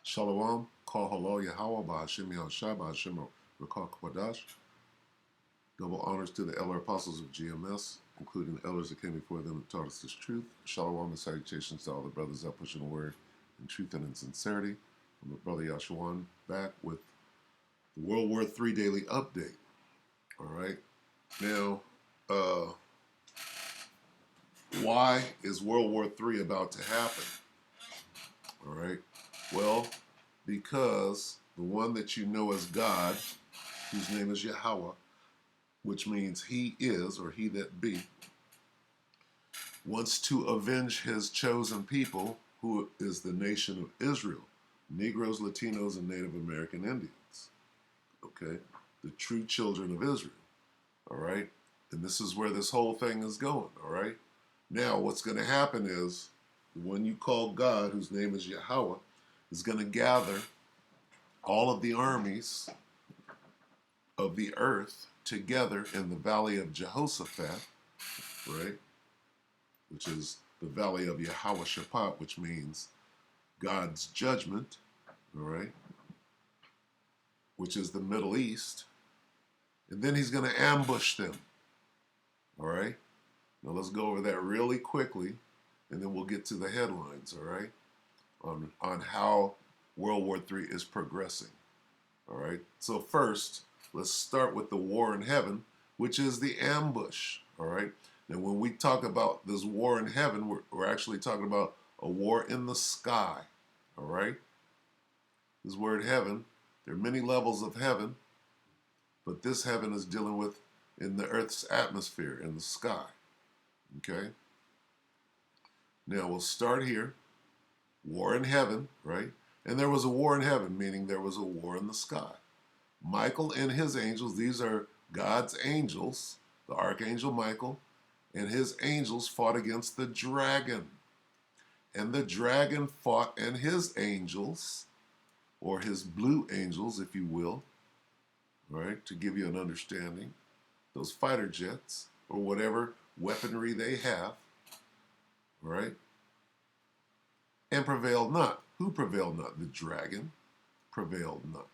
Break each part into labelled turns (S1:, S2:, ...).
S1: Shalom, Kol Halo Yahweh, Ba'ashim Yahushua, Ba'ashim Rakah Kwadash. Double honors to the elder apostles of GMS, including the elders that came before them and taught us this truth. Shalom and salutations to all the brothers that pushing the word in truth and in sincerity. I'm the brother Yashawan back with the World War III Daily Update. All right. Now, why is World War III about to happen? All right. Well, because the one that you know as God, whose name is Yahweh, which means he is, or he that be, wants to avenge his chosen people, who is the nation of Israel, Negroes, Latinos, and Native American Indians. Okay? The true children of Israel. All right? And this is where this whole thing is going. All right? Now, what's going to happen is the one you call God, whose name is Yahweh, is going to gather all of the armies of the earth together in the valley of Jehoshaphat, right? Which is the valley of Yahweh Shaphat, which means God's judgment, all right? Which is the Middle East. And then he's going to ambush them, all right? Now let's go over that really quickly, and then we'll get to the headlines, all right? On how World War III is progressing, all right? So first, let's start with the war in heaven, which is the ambush, all right? Now, when we talk about this war in heaven, we're actually talking about a war in the sky, all right? This word heaven, there are many levels of heaven, but this heaven is dealing with in the earth's atmosphere, in the sky, okay? Now, we'll start here. War in heaven, right? And there was a war in heaven, meaning there was a war in the sky. Michael and his angels, these are God's angels, the archangel Michael, and his angels fought against the dragon. And the dragon fought and his angels, or his blue angels, if you will, right, to give you an understanding, those fighter jets, or whatever weaponry they have, right, and prevailed not. Who prevailed not? The dragon prevailed not.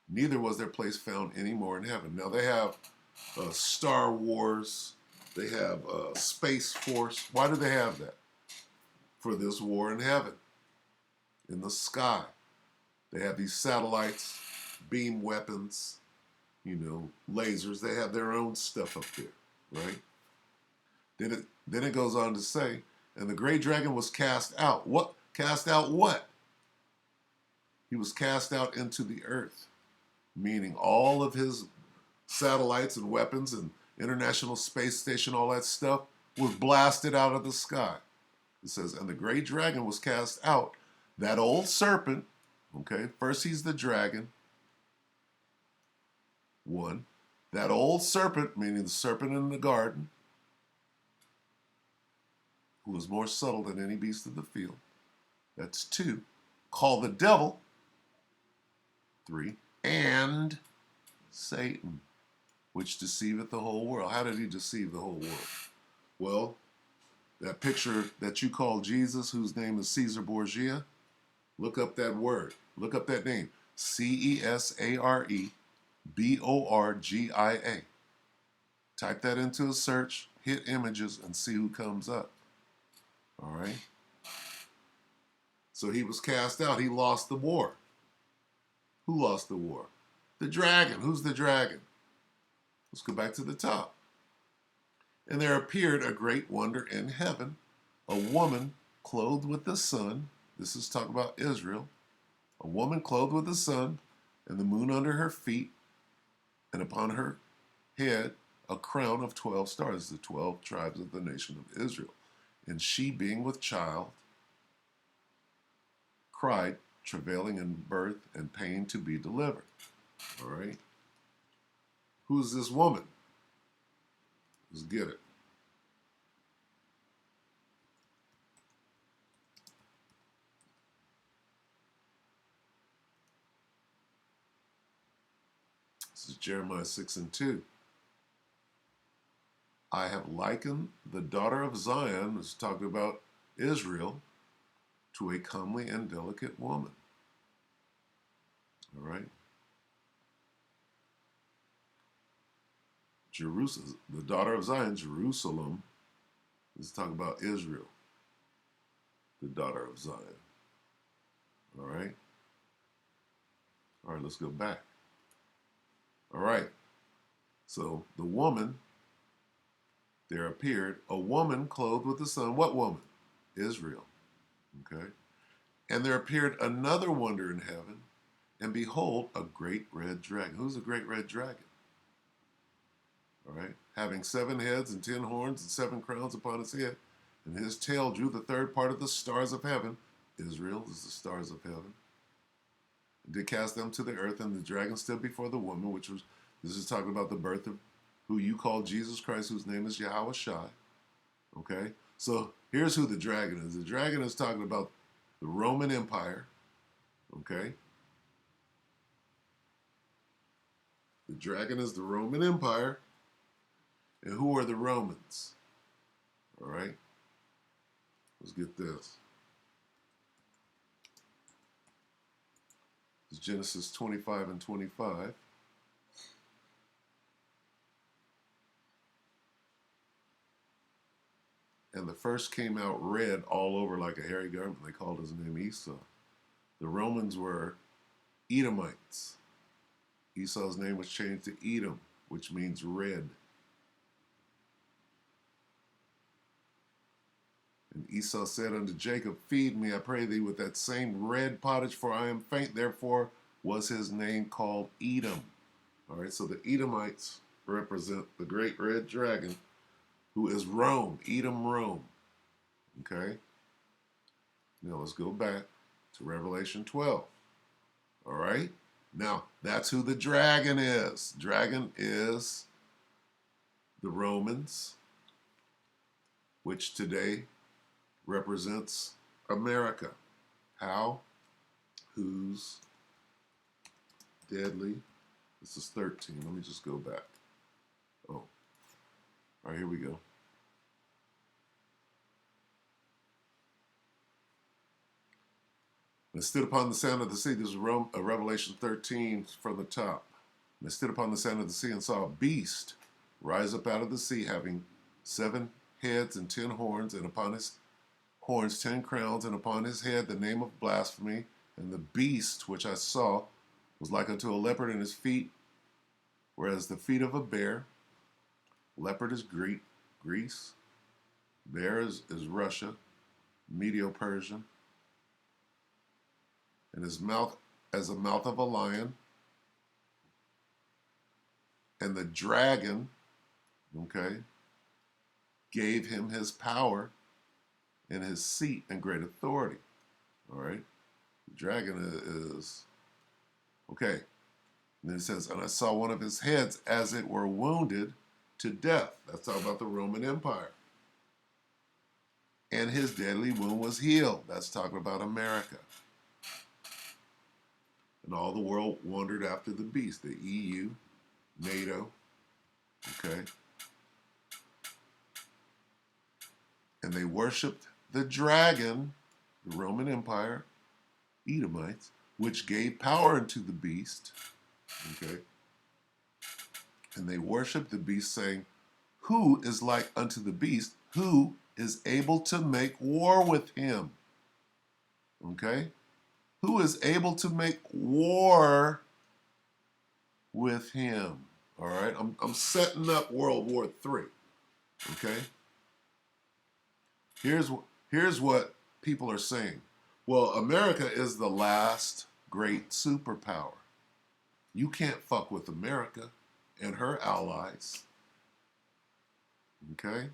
S1: Neither was their place found any more in heaven. Now they have Star Wars, they have Space Force. Why do they have that? For this war in heaven, in the sky. They have these satellites, beam weapons, lasers. They have their own stuff up there, right? Then it goes on to say, and the great dragon was cast out. What? Cast out what? He was cast out into the earth, meaning all of his satellites and weapons and International Space Station, all that stuff, was blasted out of the sky. It says, and the great dragon was cast out. That old serpent, okay, first he's the dragon, one. That old serpent, meaning the serpent in the garden, who was more subtle than any beast of the field. That's two. Called the devil, three. And Satan, which deceiveth the whole world. How did he deceive the whole world? Well, that picture that you call Jesus, whose name is Caesar Borgia, look up that word. Look up that name. Cesareborgia. Type that into a search, hit images, and see who comes up. All right? So he was cast out. He lost the war. Who lost the war? The dragon. Who's the dragon? Let's go back to the top. And there appeared a great wonder in heaven, a woman clothed with the sun. This is talking about Israel. A woman clothed with the sun, and the moon under her feet, and upon her head a crown of 12 stars, the 12 tribes of the nation of Israel. And she, being with child, cried, travailing in birth and pain to be delivered. All right? Who's this woman? Let's get it. This is Jeremiah 6:2. I have likened the daughter of Zion, is talking about Israel, to a comely and delicate woman. All right? Jerusalem, the daughter of Zion, Jerusalem, is talking about Israel, the daughter of Zion. All right? All right, let's go back. All right. So the woman, there appeared a woman clothed with the sun. What woman? Israel. Okay. And there appeared another wonder in heaven, and behold, a great red dragon. Who's the great red dragon? All right. Having 7 heads and 10 horns and 7 crowns upon his head, and his tail drew the third part of the stars of heaven. Israel is the stars of heaven. And did cast them to the earth, and the dragon stood before the woman, which was, this is talking about the birth of who you call Jesus Christ, whose name is Yahweh Shai. Okay. So here's who the dragon is. The dragon is talking about the Roman Empire. Okay. The dragon is the Roman Empire. And who are the Romans? All right. Let's get this. It's Genesis 25 and 25. And the first came out red all over like a hairy garment. They called his name Esau. The Romans were Edomites. Esau's name was changed to Edom, which means red. And Esau said unto Jacob, feed me, I pray thee, with that same red pottage, for I am faint. Therefore was his name called Edom. All right, so the Edomites represent the great red dragon, who is Rome, Edom, Rome. Okay? Now let's go back to Revelation 12. All right? Now, that's who the dragon is. Dragon is the Romans, which today represents America. How? Whose deadly? This is 13. Let me just go back. Oh. All right, here we go. And stood upon the sand of the sea. This is Revelation 13 from the top. And I stood upon the sand of the sea and saw a beast rise up out of the sea, having 7 heads and 10 horns, and upon his horns 10 crowns, and upon his head the name of blasphemy. And the beast which I saw was like unto a leopard, in his feet, whereas the feet of a bear. Leopard is Greece. Bear is Russia, Medo-Persian. And his mouth as the mouth of a lion. And the dragon, okay, gave him his power and his seat and great authority. All right? The dragon is, okay. And then it says, and I saw one of his heads as it were wounded to death. That's all about the Roman Empire. And his deadly wound was healed. That's talking about America. And all the world wandered after the beast, the EU, NATO, okay? And they worshiped the dragon, the Roman Empire, Edomites, which gave power unto the beast, okay? And they worshiped the beast, saying, who is like unto the beast? Who is able to make war with him? Okay? Who is able to make war with him? All right? I'm setting up World War III. Okay? Here's what people are saying. Well, America is the last great superpower. You can't fuck with America and her allies. Okay?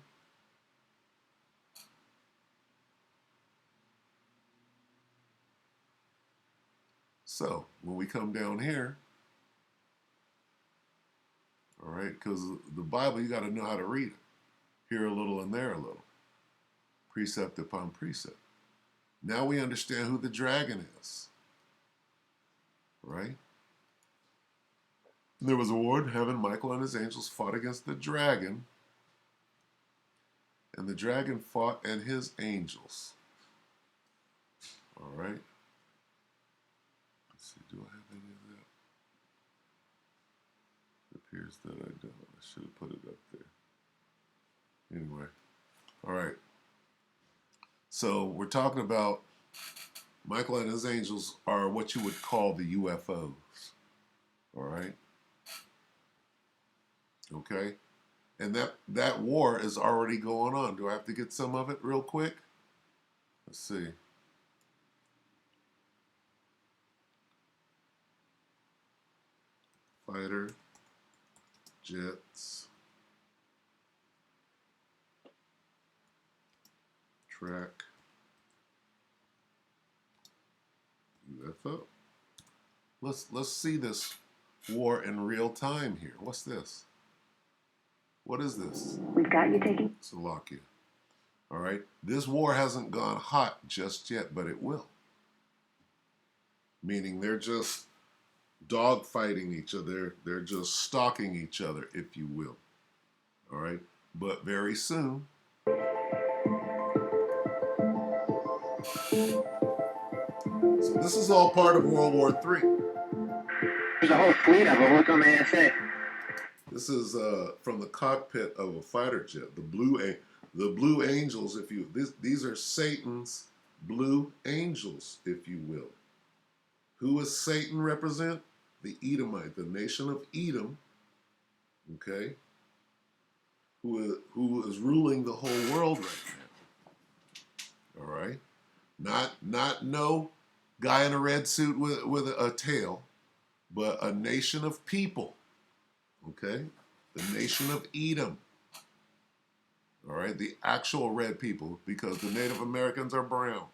S1: So, when we come down here, all right, because the Bible, you got to know how to read it. Here a little and there a little. Precept upon precept. Now we understand who the dragon is. Right? And there was a war in heaven. Michael and his angels fought against the dragon. And the dragon fought and his angels. All right. Let's see, do I have any of that? It appears that I don't. I should have put it up there. Anyway. All right. So we're talking about Michael and his angels are what you would call the UFOs. All right. Okay. And that war is already going on. Do I have to get some of it real quick? Let's see. Fighter jets track UFO. Let's see this war in real time here. What's this? What is this?
S2: We've got you taking.
S1: Slovakia. All right. This war hasn't gone hot just yet, but it will. Meaning they're just dogfighting each other. They're just stalking each other, if you will. All right. But very soon. So this is all part of World War III.
S2: There's a whole fleet of them. Look on the ASA.
S1: This is from the cockpit of a fighter jet. The Blue Angels, if you these are Satan's blue angels, if you will. Who does Satan represent? The Edomite, the nation of Edom. Okay, who is ruling the whole world right now? All right, not no guy in a red suit with a tail, but a nation of people. Okay, the nation of Edom. All right, the actual red people, because the Native Americans are brown.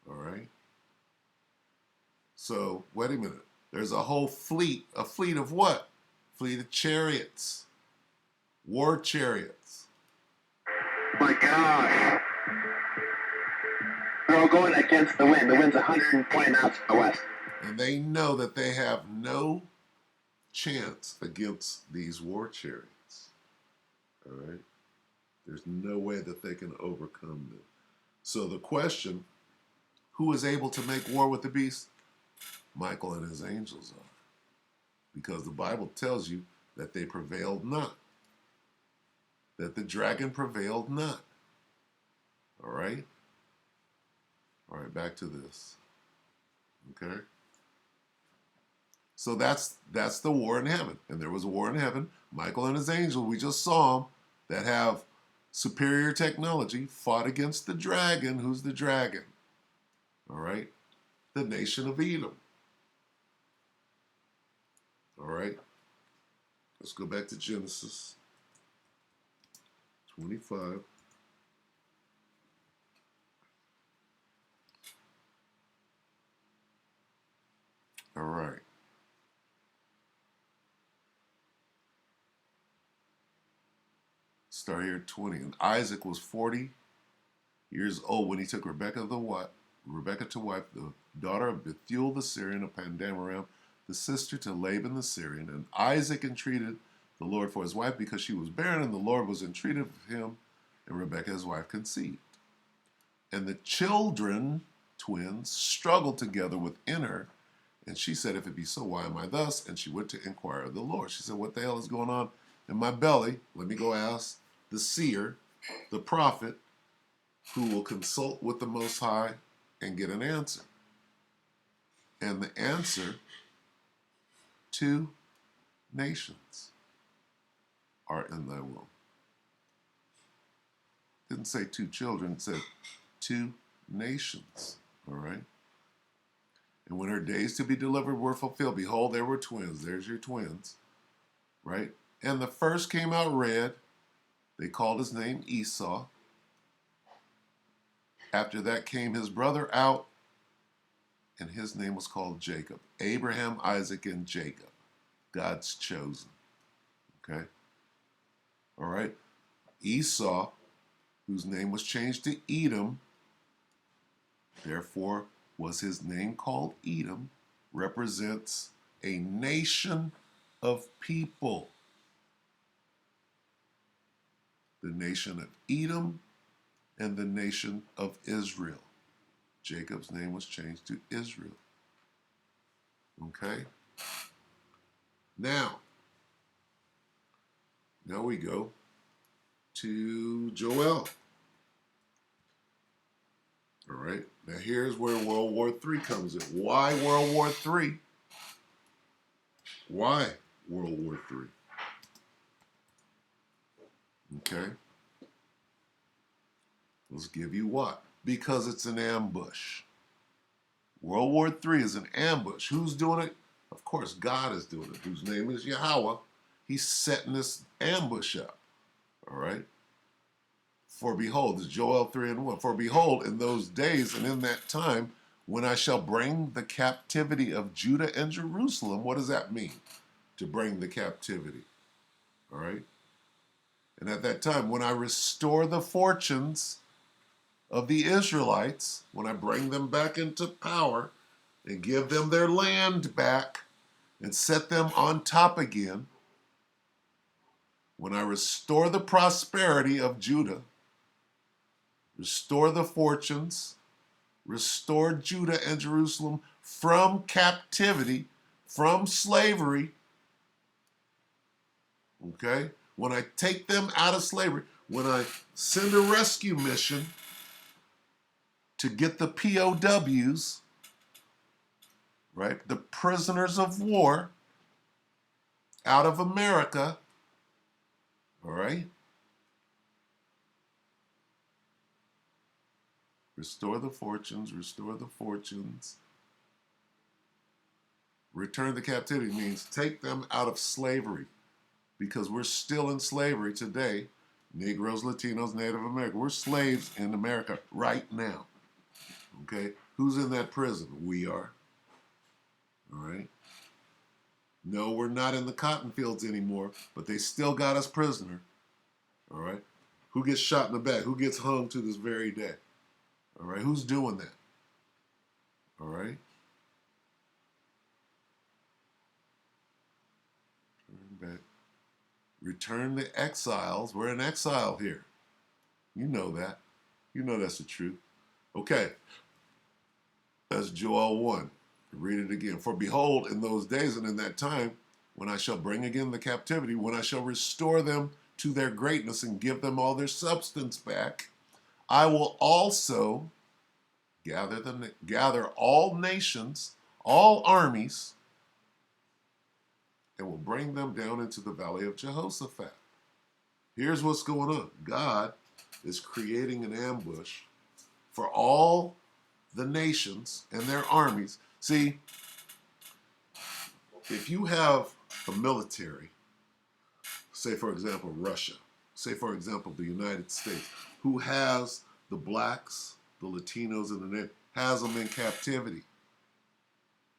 S1: All right. So wait a minute. There's a whole fleet. A fleet of what? Fleet of chariots. War chariots.
S2: My gosh. They're all going against the wind. The wind's 120 miles to the west.
S1: And they know that they have no chance against these war chariots. All right. There's no way that they can overcome them. So the question, who is able to make war with the beast? Michael and his angels are. Because the Bible tells you that they prevailed not. That the dragon prevailed not. All right? All right, back to this. Okay? So that's the war in heaven. And there was a war in heaven. Michael and his angel, we just saw them, that have superior technology, fought against the dragon. Who's the dragon? All right? The nation of Edom. All right? Let's go back to Genesis 25. All right. Start here at 20. And Isaac was 40 years old when he took Rebekah to wife, the daughter of Bethuel the Syrian of Pandamaram, the sister to Laban the Syrian. And Isaac entreated the Lord for his wife because she was barren, and the Lord was entreated of him, and Rebekah his wife conceived. And the children, twins, struggled together within her. And she said, if it be so, why am I thus? And she went to inquire of the Lord. She said, what the hell is going on in my belly? Let me go ask the seer, the prophet, who will consult with the Most High and get an answer. And the answer, 2 nations are in thy womb. It didn't say 2 children, it said 2 nations. All right? And when her days to be delivered were fulfilled, behold, there were twins. There's your twins. Right? And the first came out red. They called his name Esau. After that came his brother out, and his name was called Jacob. Abraham, Isaac, and Jacob. God's chosen. Okay? All right? Esau, whose name was changed to Edom, therefore was his name called Edom, represents a nation of people. The nation of Edom and the nation of Israel. Jacob's name was changed to Israel. Okay? Now we go to Joel. All right? Now here's where World War III comes in. Why World War III? Why World War III? Okay? Let's give you what? Because it's an ambush. World War III is an ambush. Who's doing it? Of course, God is doing it, whose name is Yahweh. He's setting this ambush up. All right? For behold, this is Joel 3:1. For behold, in those days and in that time, when I shall bring the captivity of Judah and Jerusalem. What does that mean? To bring the captivity. All right? And at that time, when I restore the fortunes of the Israelites, when I bring them back into power and give them their land back and set them on top again, when I restore the prosperity of Judah, restore the fortunes, restore Judah and Jerusalem from captivity, from slavery, okay? When I take them out of slavery, when I send a rescue mission to get the POWs, right, the prisoners of war out of America, all right? Restore the fortunes, restore the fortunes. Return the captivity means take them out of slavery, because we're still in slavery today. Negroes, Latinos, Native Americans, we're slaves in America right now. Okay? Who's in that prison? We are. All right? No, we're not in the cotton fields anymore, but they still got us prisoner. All right? Who gets shot in the back? Who gets hung to this very day? All right? Who's doing that? All right? Turn back. Return the exiles. We're in exile here. You know that. You know that's the truth. Okay. That's Joel 1. Read it again. For behold, in those days and in that time, when I shall bring again the captivity, when I shall restore them to their greatness and give them all their substance back, I will also gather all nations, all armies, and will bring them down into the valley of Jehoshaphat. Here's what's going on. God is creating an ambush for all the nations and their armies. See, if you have a military, say for example Russia, say for example the United States, who has the blacks, the Latinos, and the Native, has them in captivity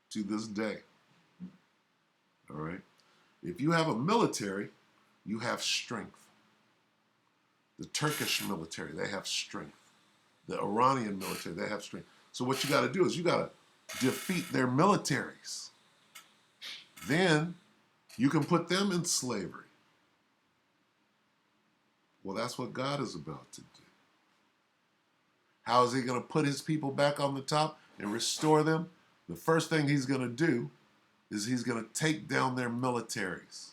S1: to this day. All right? If you have a military, you have strength. The Turkish military, they have strength. The Iranian military, they have strength. So what you got to do is you got to defeat their militaries. Then you can put them in slavery. Well, that's what God is about to do. How is he going to put his people back on the top and restore them? The first thing he's going to do is he's going to take down their militaries.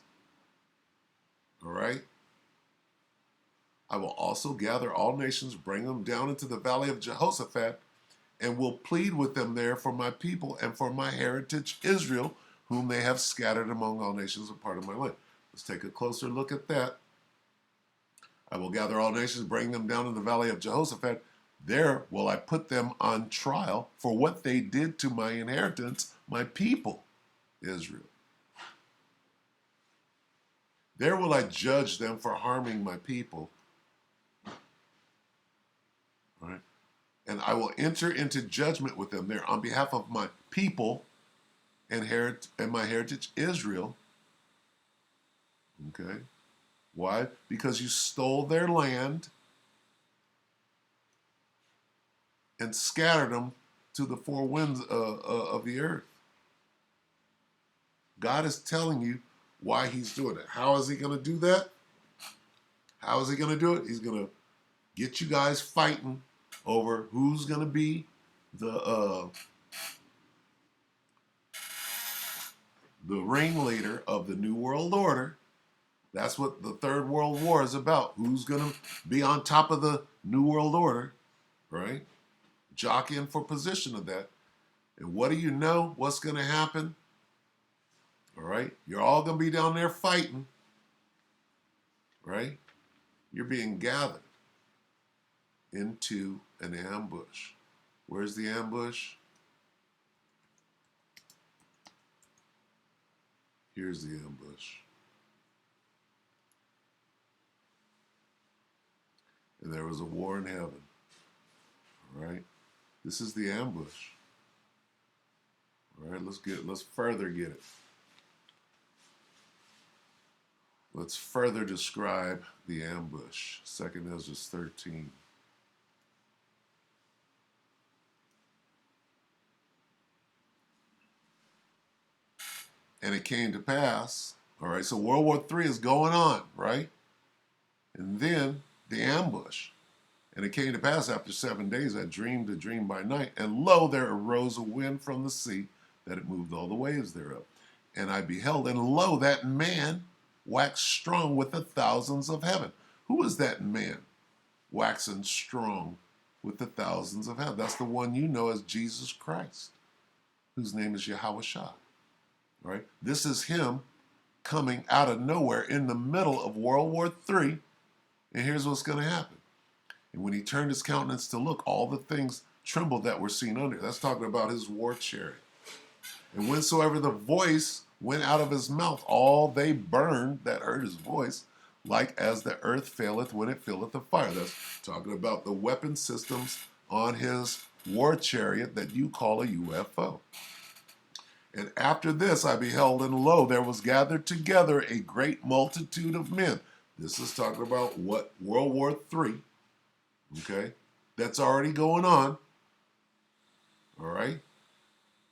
S1: All right? I will also gather all nations, bring them down into the valley of Jehoshaphat, and will plead with them there for my people and for my heritage Israel, whom they have scattered among all nations a part of my land. Let's take a closer look at that. I will gather all nations, bring them down in the valley of Jehoshaphat. There will I put them on trial for what they did to my inheritance, my people, Israel. There will I judge them for harming my people. All right? And I will enter into judgment with them there on behalf of my people and my heritage Israel. Okay? Why? Because you stole their land and scattered them to the four winds of the earth. God is telling you why he's doing it. How is he going to do that? How is he going to do it? He's going to get you guys fighting over who's going to be the ringleader of the New World Order. That's what the Third World War is about. Who's going to be on top of the New World Order, right? Jockeying for position of that. And what do you know? What's going to happen? All right? You're all going to be down there fighting, right? You're being gathered into an ambush. Where's the ambush? Here's the ambush. And there was a war in heaven. All right? This is the ambush. All right, let's further get it. Let's further describe the ambush. 2 Ezra 13. And it came to pass, all right, so World War III is going on, right? And then the ambush. And it came to pass after 7 days, I dreamed a dream by night, and lo, there arose a wind from the sea, that it moved all the waves thereof. And I beheld, and lo, that man waxed strong with the thousands of heaven. Who is that man waxing strong with the thousands of heaven? That's the one you know as Jesus Christ, whose name is Yahushua. Right? This is him coming out of nowhere in the middle of World War III. And here's what's going to happen. And when he turned his countenance to look, all the things trembled that were seen under. That's talking about his war chariot. And whensoever the voice went out of his mouth, all they burned that heard his voice, like as the earth faileth when it filleth the fire. That's talking about the weapon systems on his war chariot that you call a UFO. And after this I beheld, and lo, there was gathered together a great multitude of men. This is talking about what? World War III. Okay? That's already going on. All right?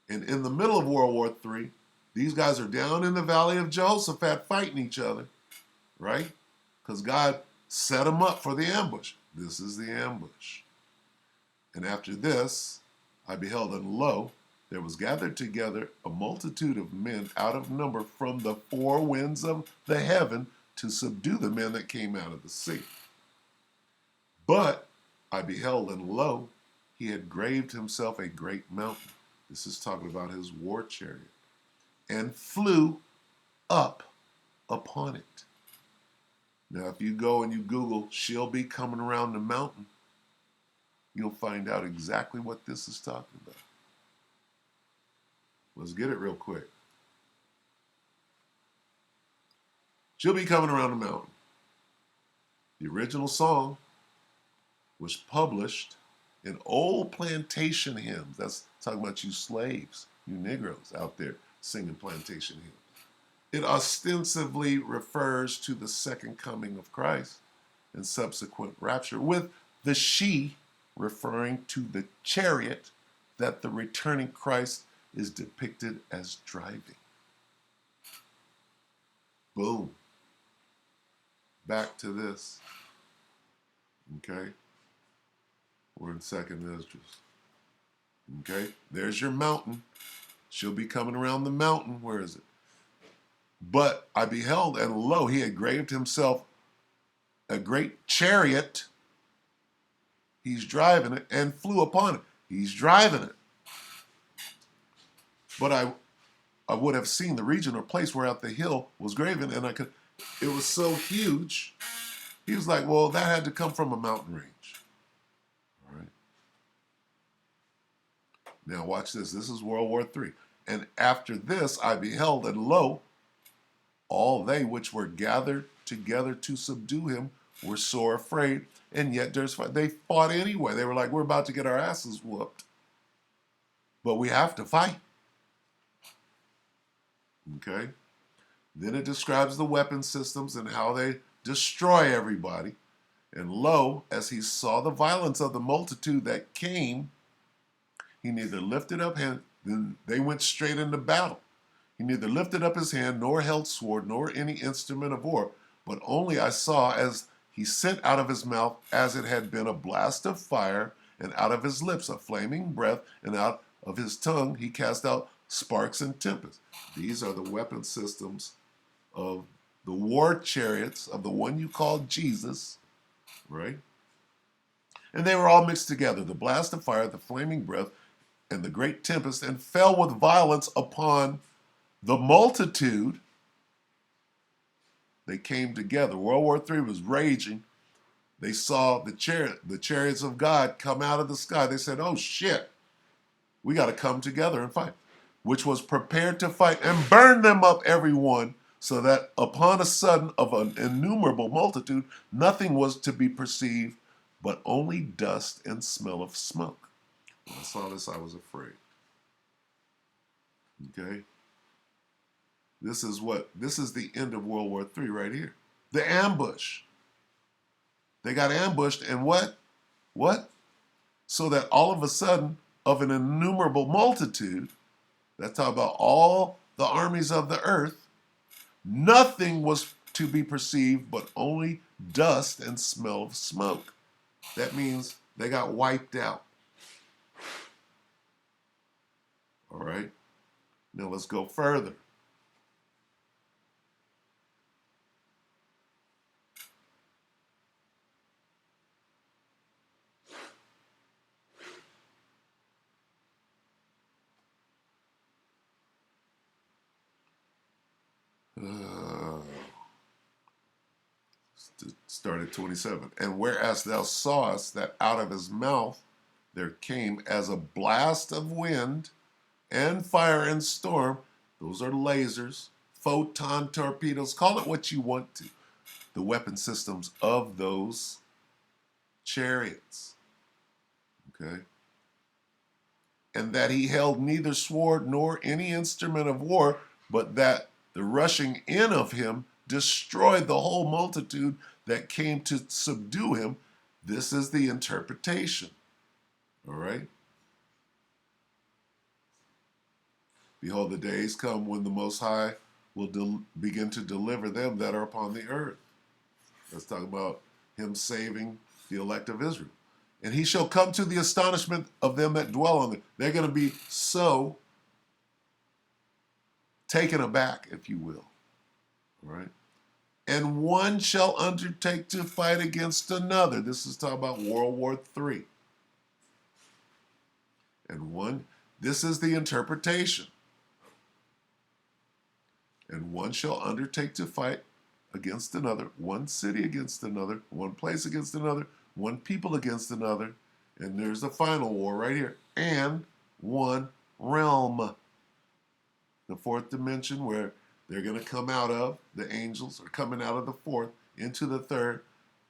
S1: And in the middle of World War III, these guys are down in the valley of Jehoshaphat fighting each other. Right? Because God set them up for the ambush. This is the ambush. And after this, I beheld, and lo, there was gathered together a multitude of men out of number from the four winds of the heaven to subdue the men that came out of the sea. But I beheld, and lo, he had graved himself a great mountain. This is talking about his war chariot. And flew up upon it. Now, if you go and you Google, she'll be coming around the mountain, you'll find out exactly what this is talking about. Let's get it real quick. She'll be coming around the mountain. The original song was published in old plantation hymns. That's talking about you slaves, you Negroes out there singing plantation hymns. It ostensibly refers to the second coming of Christ and subsequent rapture, with the she referring to the chariot that the returning Christ is depicted as driving. Boom. Back to this. Okay? We're in 2nd Ezra. Okay? There's your mountain. She'll be coming around the mountain. Where is it? But I beheld, and lo, he had graved himself a great chariot. He's driving it, and flew upon it. He's driving it. But I would have seen the region or place whereat the hill was graven, and it was so huge. He was like, well, that had to come from a mountain range. All right. Now watch this. This is World War III. And after this I beheld, and lo, all they which were gathered together to subdue him were sore afraid, and yet they fought anyway. They were like, we're about to get our asses whooped, but we have to fight. Okay? Then it describes the weapon systems and how they destroy everybody. And lo, as he saw the violence of the multitude that came, he neither lifted up hand, then they went straight into battle. He neither lifted up his hand, nor held sword, nor any instrument of war, but only I saw as he sent out of his mouth as it had been a blast of fire, and out of his lips a flaming breath, and out of his tongue he cast out sparks and tempests. These are the weapon systems of the war chariots of the one you call Jesus, right? And they were all mixed together, the blast of fire, the flaming breath, and the great tempest, and fell with violence upon the multitude. They came together. World War III was raging. They saw the chariots of God come out of the sky. They said, oh shit, we got to come together and fight, which was prepared to fight and burn them up, every one, so that upon a sudden of an innumerable multitude, nothing was to be perceived but only dust and smell of smoke. When I saw this, I was afraid. Okay? This is the end of World War III right here. The ambush. They got ambushed, and what? What? So that all of a sudden, of an innumerable multitude, that's talking about all the armies of the earth, nothing was to be perceived but only dust and smell of smoke. That means they got wiped out. All right? Now let's go further. Start at 27. And whereas thou sawest that out of his mouth there came as a blast of wind and fire and storm, those are lasers, photon torpedoes, call it what you want to, the weapon systems of those chariots. Okay? And that he held neither sword nor any instrument of war, but that the rushing in of him destroyed the whole multitude that came to subdue him. This is the interpretation. All right? Behold, the days come when the Most High will begin to deliver them that are upon the earth. Let's talk about him saving the elect of Israel. And he shall come to the astonishment of them that dwell on it. They're going to be so taken aback, if you will. All right? And one shall undertake to fight against another. This is talking about World War III. This is the interpretation. And one shall undertake to fight against another, one city against another, one place against another, one people against another, and there's the final war right here, and one realm. The fourth dimension where they're going to come out of, the angels are coming out of the fourth into the third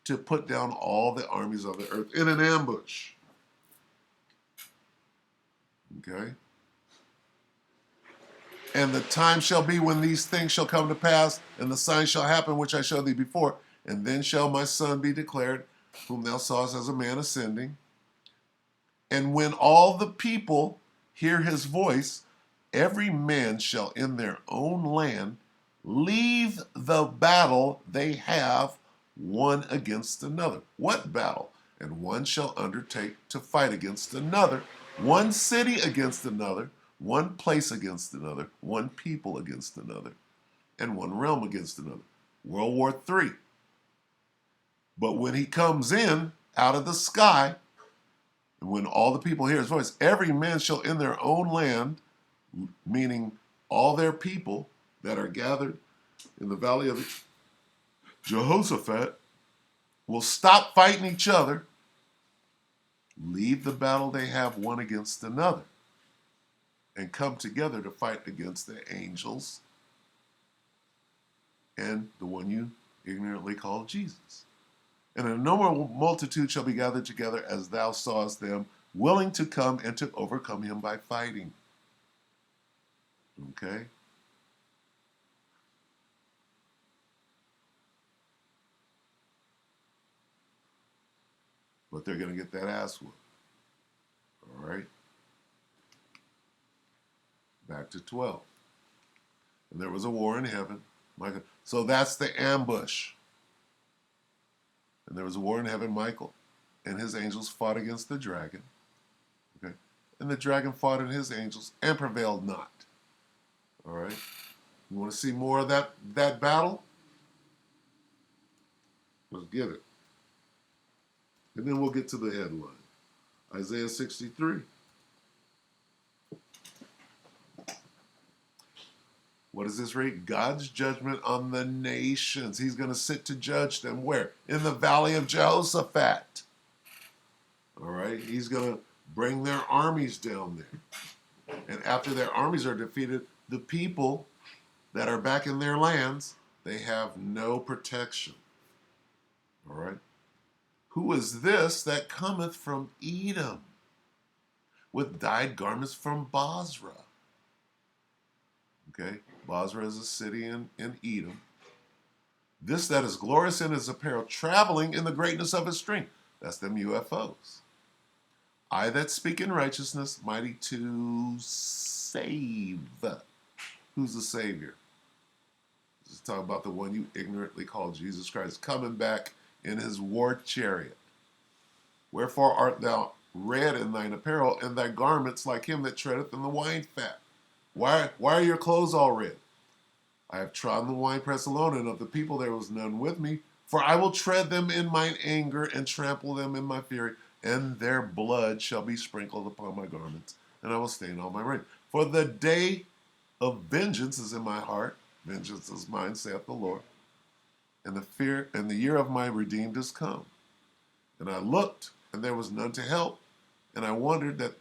S1: to put down all the armies of the earth in an ambush. Okay? And the time shall be when these things shall come to pass, and the signs shall happen which I showed thee before. And then shall my son be declared, whom thou sawest as a man ascending. And when all the people hear his voice, every man shall in their own land leave the battle they have one against another. What battle? And one shall undertake to fight against another, one city against another, one place against another, one people against another, and one realm against another. World War III. But when he comes in out of the sky, and when all the people hear his voice, every man shall in their own land, meaning all their people that are gathered in the valley of Jehoshaphat, will stop fighting each other, leave the battle they have one against another, and come together to fight against the angels and the one you ignorantly call Jesus. And an innumerable multitude shall be gathered together as thou sawest them, willing to come and to overcome him by fighting. Okay? But they're going to get that ass whooped. All right? Back to 12. And there was a war in heaven. Michael. So that's the ambush. And there was a war in heaven, Michael and his angels fought against the dragon. Okay? And the dragon fought and his angels and prevailed not. All right? You want to see more of that battle? Let's get it. And then we'll get to the headline. Isaiah 63. What does this read? God's judgment on the nations. He's going to sit to judge them. Where? In the valley of Jehoshaphat. All right? He's going to bring their armies down there. And after their armies are defeated, the people that are back in their lands, they have no protection. All right? Who is this that cometh from Edom with dyed garments from Basra? Okay? Basra is a city in Edom. This that is glorious in his apparel, traveling in the greatness of his strength. That's them UFOs. I that speak in righteousness, mighty to save. Who's the Savior? This is talking about the one you ignorantly call Jesus Christ, coming back in his war chariot. Wherefore art thou red in thine apparel, and thy garments like him that treadeth in the wine fat? Why are your clothes all red? I have trodden the winepress alone, and of the people there was none with me. For I will tread them in mine anger, and trample them in my fury, and their blood shall be sprinkled upon my garments, and I will stain all my raiment. For the day of vengeance is in my heart. Vengeance is mine, saith the Lord. And the year of my redeemed is come. And I looked, and there was none to help, and I wondered that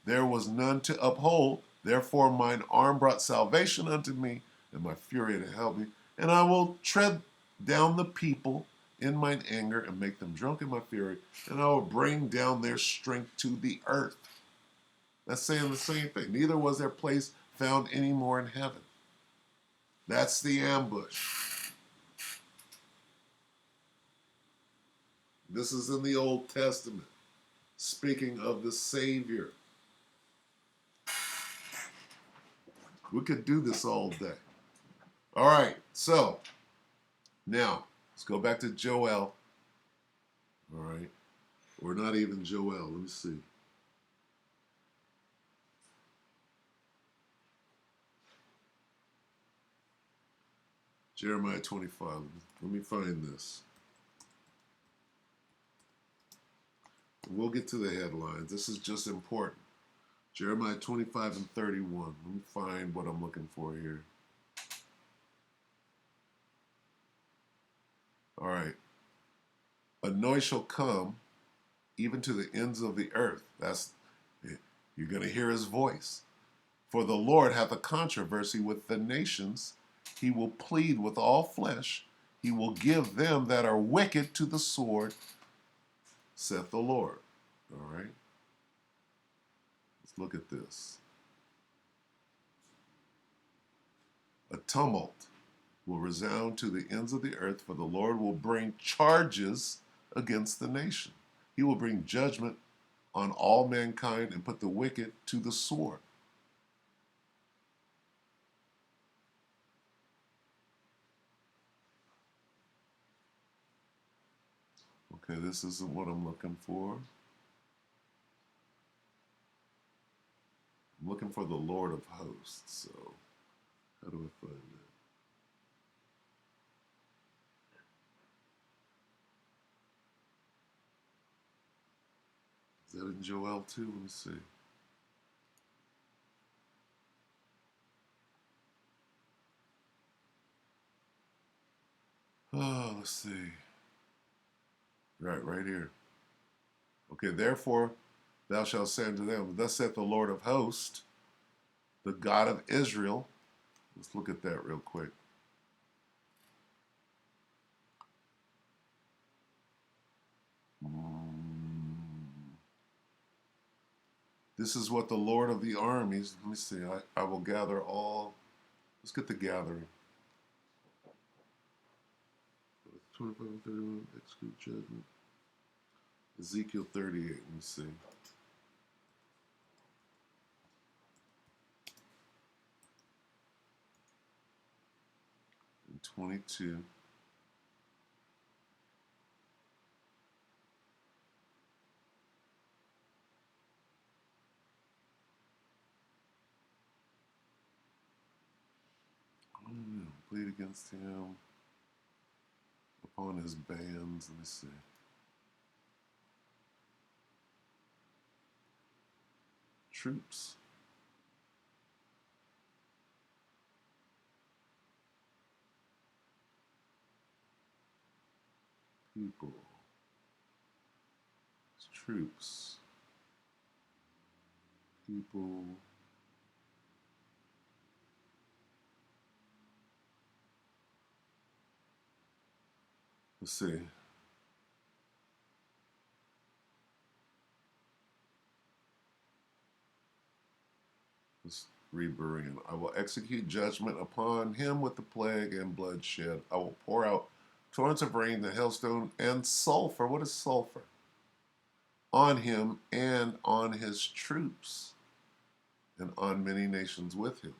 S1: there was none to uphold. Therefore mine arm brought salvation unto me, and my fury to help me. And I will tread down the people in mine anger, and make them drunk in my fury, and I will bring down their strength to the earth. That's saying the same thing. Neither was their place found any more in heaven. That's the ambush. This is in the Old Testament, speaking of the Savior. We could do this all day. All right, so now let's go back to Joel. All right, or not even Joel. Let me see. Jeremiah 25. Let me find this. We'll get to the headlines. This is just important. Jeremiah 25 and 31. Let me find what I'm looking for here. All right. A noise shall come even to the ends of the earth. You're going to hear his voice. For the Lord hath a controversy with the nations. He will plead with all flesh. He will give them that are wicked to the sword, saith the Lord. All right. Let's look at this. A tumult will resound to the ends of the earth, for the Lord will bring charges against the nation. He will bring judgment on all mankind and put the wicked to the sword. Okay, this isn't what I'm looking for. I'm looking for the Lord of hosts, so how do I find that? Is that in Joel 2? Let me see. Oh, let's see. Right here. Okay, therefore thou shalt say unto them, thus saith the Lord of hosts, the God of Israel. Let's look at that real quick. This is what the Lord of the armies, let me see, I will gather all, let's get the gathering. 25 and 31, execute judgment. Ezekiel 38, let me see. And 22. plead against him upon his bands. Let me see. Troops. People. Troops. People. Let's see. Let's read Berean. I will execute judgment upon him with the plague and bloodshed. I will pour out torrents of rain, the hailstone, and sulfur. What is sulfur? On him and on his troops, and on many nations with him.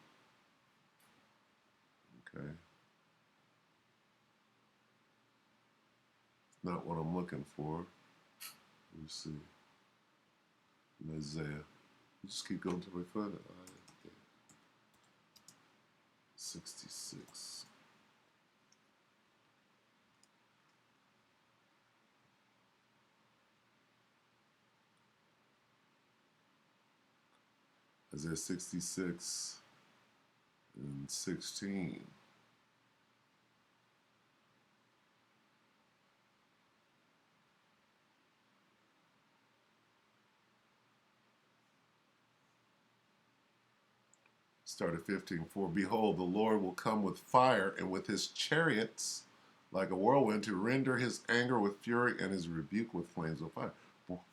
S1: Okay. Not what I'm looking for. Let me see. In Isaiah. Just keep going to my find it. 66. Isaiah 66 and 16. Start at 15. For behold, the Lord will come with fire and with his chariots like a whirlwind to render his anger with fury and his rebuke with flames of fire.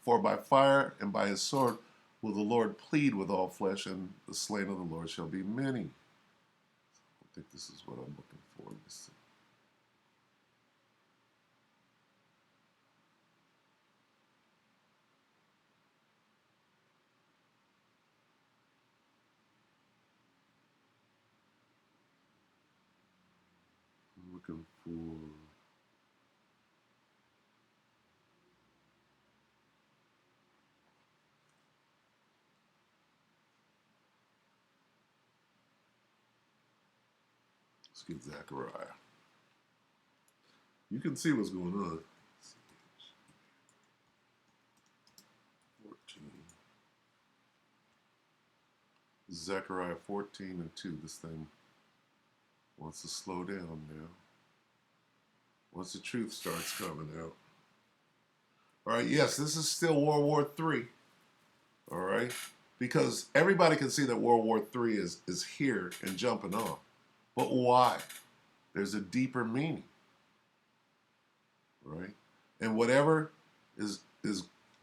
S1: For by fire and by his sword will the Lord plead with all flesh, and the slain of the Lord shall be many. I think this is what I'm looking for. Let me see. I'm looking for let's get Zechariah. You can see what's going on. 14. Zechariah 14 and 2. This thing wants to slow down now. Once the truth starts coming out. All right, yes, this is still World War III. All right? Because everybody can see that World War III is here and jumping off. But why? There's a deeper meaning. Right? And whatever is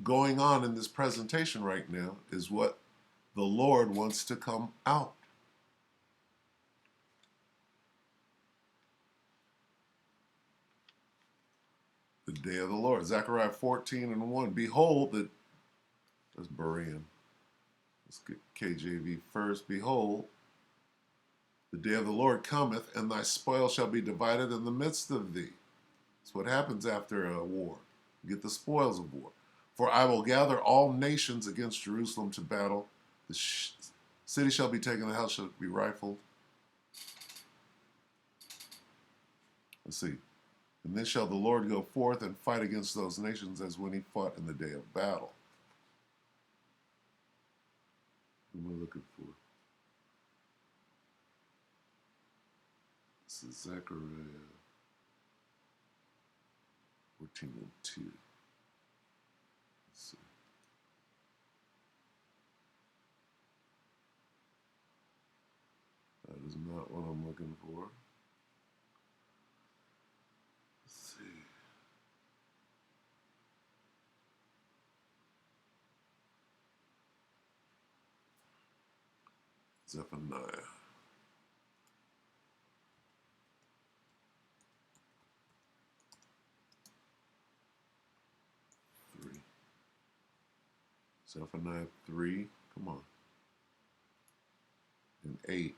S1: going on in this presentation right now is what the Lord wants to come out. The day of the Lord. Zechariah 14 and 1. Behold, that's Berean. Let's get KJV first. Behold, the day of the Lord cometh, and thy spoil shall be divided in the midst of thee. That's what happens after a war. You get the spoils of war. For I will gather all nations against Jerusalem to battle. The city shall be taken, the house shall be rifled. Let's see. And then shall the Lord go forth and fight against those nations as when he fought in the day of battle. What am I looking for? This is Zechariah 14 and 2. Let's see. That is not what I'm looking for. Let's see. Zephaniah. Zephaniah 3, come on, and 8.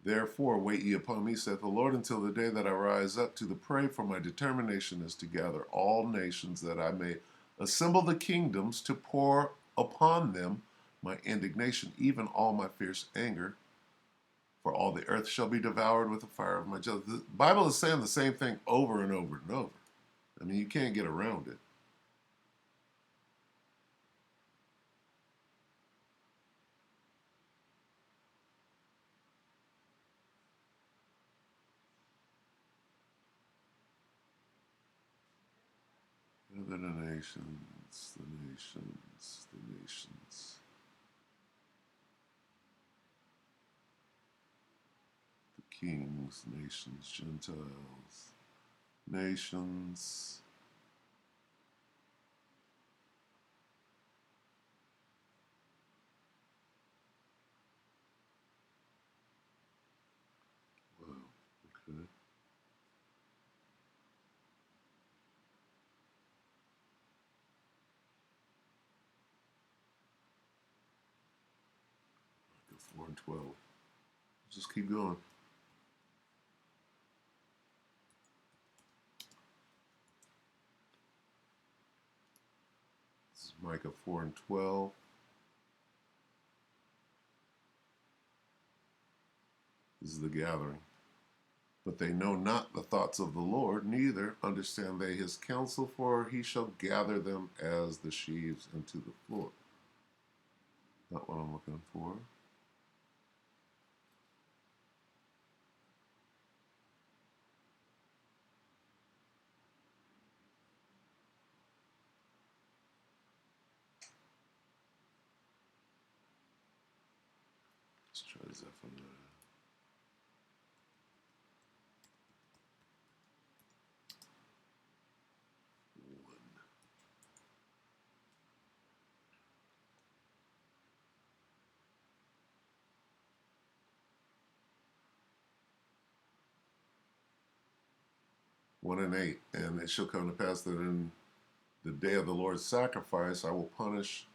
S1: Therefore wait ye upon me, saith the Lord, until the day that I rise up to the prey, for my determination is to gather all nations, that I may assemble the kingdoms to pour upon them my indignation, even all my fierce anger, for all the earth shall be devoured with the fire of my judgment. The Bible is saying the same thing over and over and over. I mean, you can't get around it. The nations, the nations, the nations. The kings, nations, Gentiles, nations. Wow, okay. Micah 4 and 12. Just keep going. This is Micah 4 and 12. This is the gathering. But they know not the thoughts of the Lord, neither understand they his counsel, for he shall gather them as the sheaves into the floor. Not what I'm looking for. Let's try Zephaniah 1. 1 and 8. And it shall come to pass that in the day of the Lord's sacrifice I will punish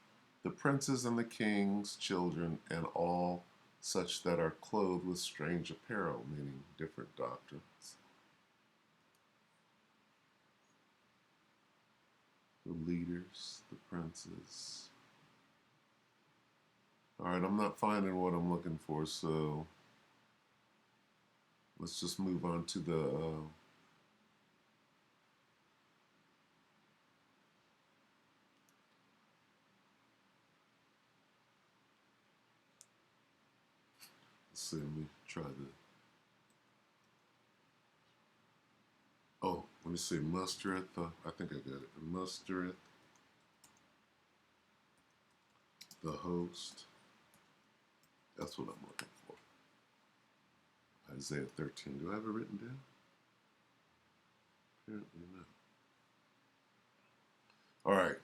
S1: the princes and the kings' children and all such that are clothed with strange apparel, meaning different doctrines. The leaders, the princes. All right, I'm not finding what I'm looking for, so let's just move on to the let's see, let me try the let me see, mustereth, I think I got it. Mustereth the host. That's what I'm looking for. Isaiah 13. Do I have it written down? Apparently not. All right.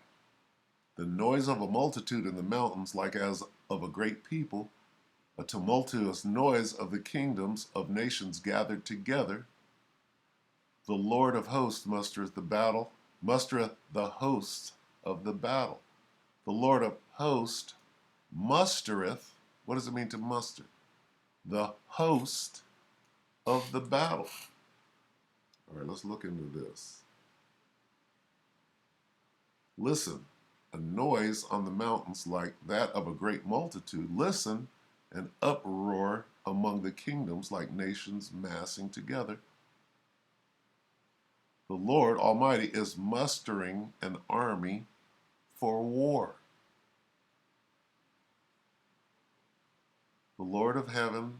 S1: The noise of a multitude in the mountains, like as of a great people, a tumultuous noise of the kingdoms of nations gathered together. The Lord of hosts mustereth the battle, mustereth the hosts of the battle. The Lord of hosts mustereth. What does it mean to muster? The host of the battle. All right, let's look into this. Listen, a noise on the mountains like that of a great multitude. Listen, an uproar among the kingdoms like nations massing together. The Lord Almighty is mustering an army for war. The Lord of heaven's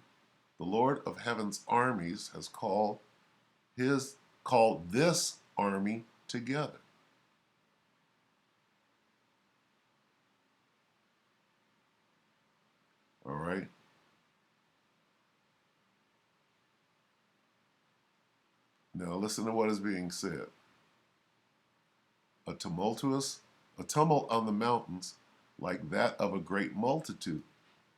S1: armies has called this army together. All right. Now listen to what is being said. A tumult on the mountains like that of a great multitude.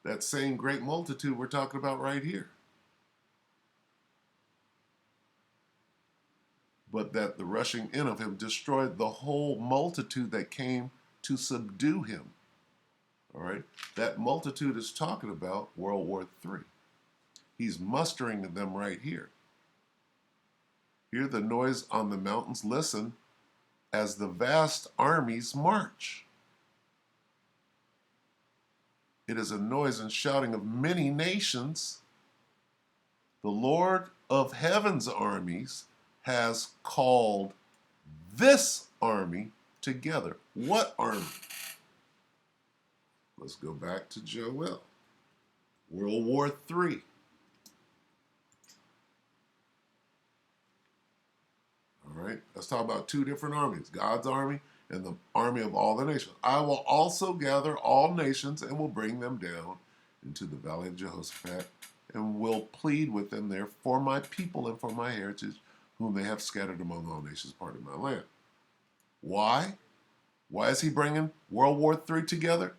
S1: That same great multitude we're talking about right here. But that the rushing in of him destroyed the whole multitude that came to subdue him. All right. That multitude is talking about World War III. He's mustering them right here. Hear the noise on the mountains. Listen as the vast armies march. It is a noise and shouting of many nations. The Lord of heaven's armies has called this army together. What army? Let's go back to Joel. World War III. All right, let's talk about two different armies, God's army and the army of all the nations. I will also gather all nations and will bring them down into the valley of Jehoshaphat and will plead with them there for my people and for my heritage, whom they have scattered among all nations, part of my land. Why? Why is he bringing World War III together?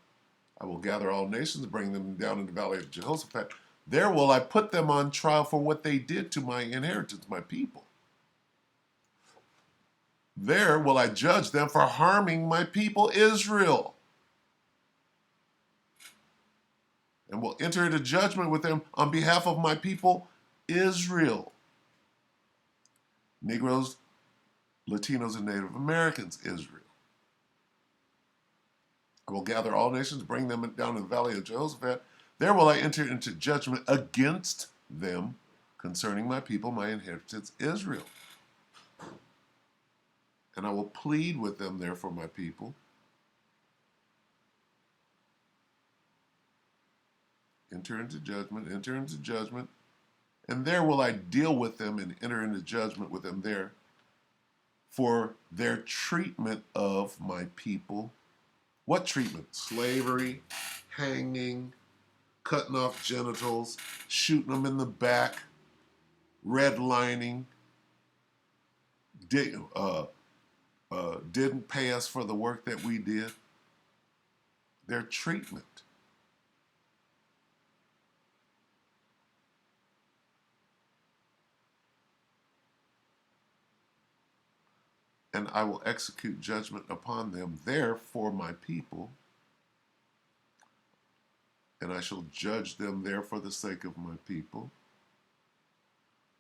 S1: I will gather all nations, bring them down in the valley of Jehoshaphat. There will I put them on trial for what they did to my inheritance, my people. There will I judge them for harming my people Israel, and will enter into judgment with them on behalf of my people Israel. Negroes, Latinos, and Native Americans, Israel. I will gather all nations, bring them down in the valley of Jehoshaphat. There will I enter into judgment against them concerning my people, my inheritance, Israel. And I will plead with them there for my people. Enter into judgment. And there will I deal with them and enter into judgment with them there for their treatment of my people. What treatment? Slavery, hanging, cutting off genitals, shooting them in the back, redlining, didn't pay us for the work that we did. Their treatment. And I will execute judgment upon them there for my people, and I shall judge them there for the sake of my people.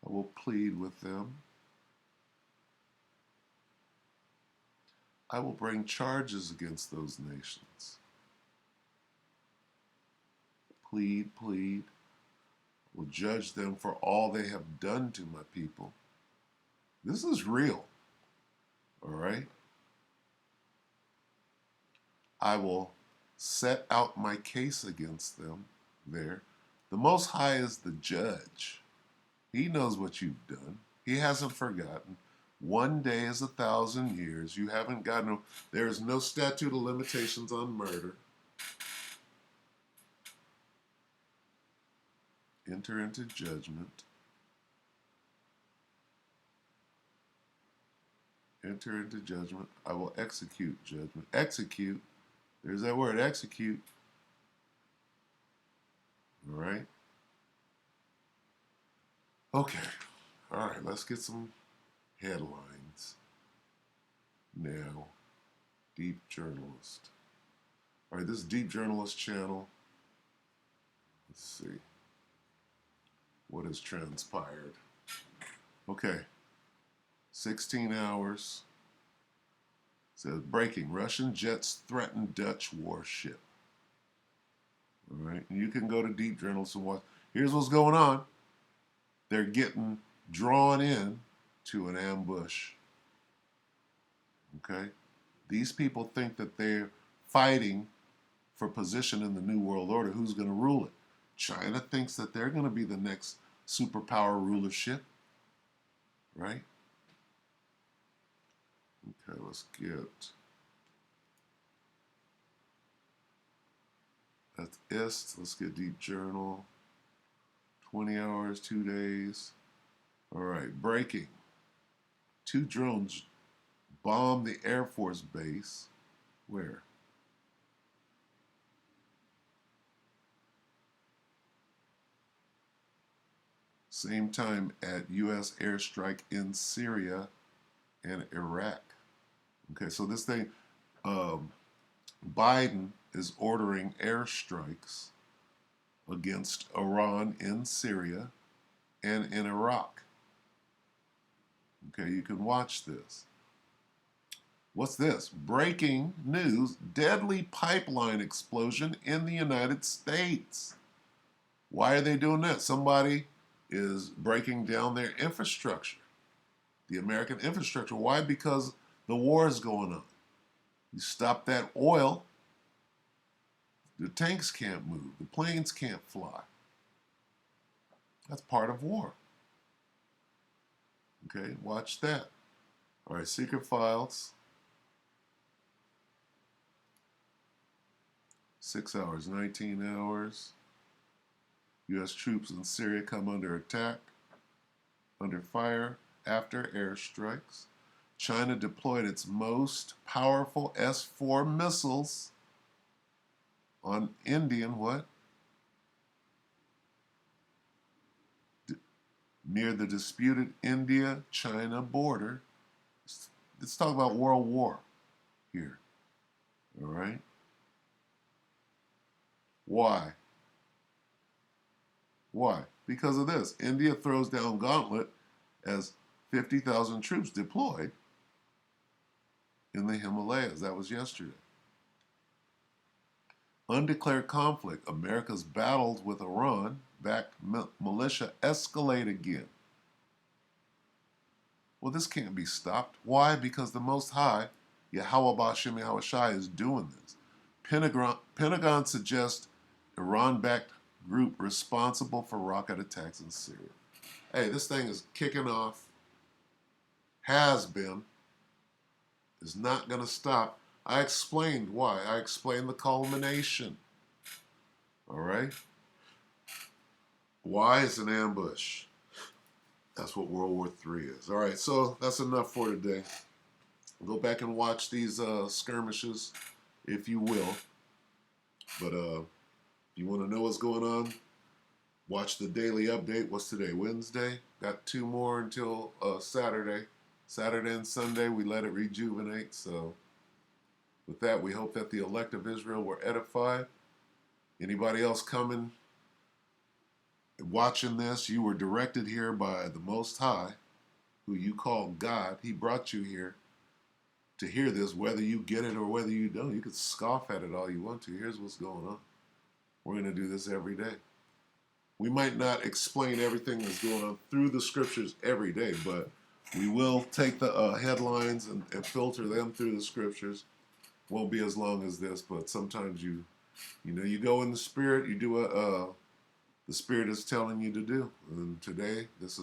S1: I will plead with them. I will bring charges against those nations. Plead. I will judge them for all they have done to my people. This is real. All right? I will set out my case against them there. The Most High is the judge. He knows what you've done. He hasn't forgotten. One day is 1,000 years. You haven't gotten, there is no statute of limitations on murder. Enter into judgment. Enter into judgment. I will execute judgment. Execute. There's that word, execute. All right. Okay. All right, let's get some headlines. Now, Deep Journalist. All right, this is Deep Journalist channel. Let's see. What has transpired? Okay. 16 hours. It says breaking. Russian jets threaten Dutch warship. All right. And you can go to Deep Journalist and watch. Here's what's going on. They're getting drawn in to an ambush. Okay? These people think that they're fighting for position in the New World Order. Who's going to rule it? China thinks that they're going to be the next superpower rulership. Right? Okay, let's get... That's IST. Let's get Deep Journal. 20 hours, 2 days. All right, breaking. 2 drones bombed the Air Force base. Where? Same time at U.S. airstrike in Syria and Iraq. Okay, so this thing, Biden is ordering airstrikes against Iran in Syria and in Iraq. Okay, you can watch this. What's this? Breaking news, deadly pipeline explosion in the United States. Why are they doing that? Somebody is breaking down their infrastructure, the American infrastructure. Why? Because the war is going on. You stop that oil, the tanks can't move, the planes can't fly. That's part of war. Okay, watch that. All right, secret files. 6 hours, 19 hours. U.S. troops in Syria come under attack, under fire after airstrikes. China deployed its most powerful S-4 missiles on Indian what? Near the disputed India-China border. Let's talk about World War here. All right? Why? Why? Because of this. India throws down gauntlet as 50,000 troops deployed in the Himalayas. That was yesterday. Undeclared conflict. America's battles with Iran-backed militia escalate again. Well, this can't be stopped. Why? Because the Most High, Yahweh Ba'Shem Yahweh Shai, is doing this. Pentagon suggests Iran-backed group responsible for rocket attacks in Syria. Hey, this thing is kicking off. Has been. Is not going to stop. I explained why. I explained the culmination. All right? Why is an ambush? That's what World War III is. All right, so that's enough for today. Go back and watch these skirmishes, if you will. But if you want to know what's going on, watch the daily update. What's today? Wednesday? Got 2 more until Saturday. Saturday and Sunday, we let it rejuvenate. So with that, we hope that the elect of Israel were edified. Anybody else coming, watching this, you were directed here by the Most High, who you call God. He brought you here to hear this, whether you get it or whether you don't. You can scoff at it all you want to. Here's what's going on. We're going to do this every day. We might not explain everything that's going on through the scriptures every day, but we will take the headlines and filter them through the scriptures. Won't be as long as this, but sometimes you go in the spirit, you do what the spirit is telling you to do. And today, this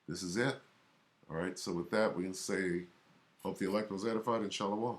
S1: is it. All right. So with that, we can say, hope the elect was edified and shalom.